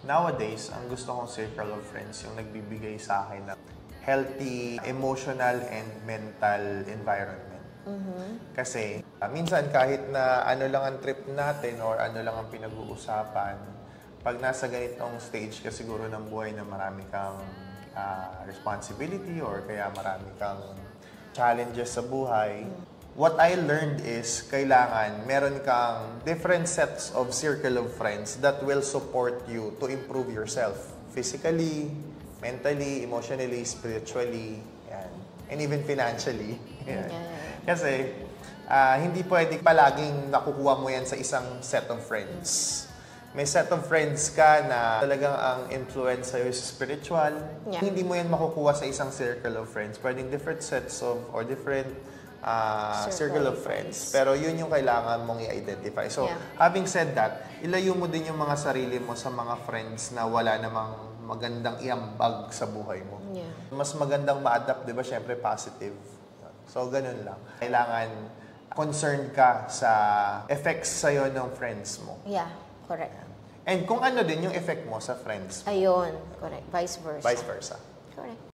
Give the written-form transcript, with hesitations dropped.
Nowadays, ang gusto kong circle of friends yung nagbibigay sa akin ng healthy emotional and mental environment. Kasi minsan kahit na ano lang ang trip natin or ano lang ang pinag-uusapan, pag nasa ganitong stage ka siguro ng buhay na marami kang responsibility or kaya marami kang challenges sa buhay, what I learned is kailangan meron kang different sets of circle of friends that will support you to improve yourself physically, mentally, emotionally, spiritually, yan. And even financially. Yan. Kasi hindi pwede palaging nakukuha mo yan sa isang set of friends. May set of friends ka na talagang ang influence sa'yo is spiritual. Yeah. Hindi mo yan makukuha sa isang circle of friends. Pwedeng different sets of or different circle of friends. Pero yun yung kailangan mong i-identify. So, having said that, ilayo mo din yung mga sarili mo sa mga friends na wala namang magandang iambag sa buhay mo. Yeah. Mas magandang ma-adapt, di ba? Siyempre, positive. So, ganun lang. Kailangan concerned ka sa effects sa'yo ng friends mo. Yeah, correct. And kung ano din yung effect mo sa friends mo. Ayun, correct. Vice versa. Vice versa. Correct.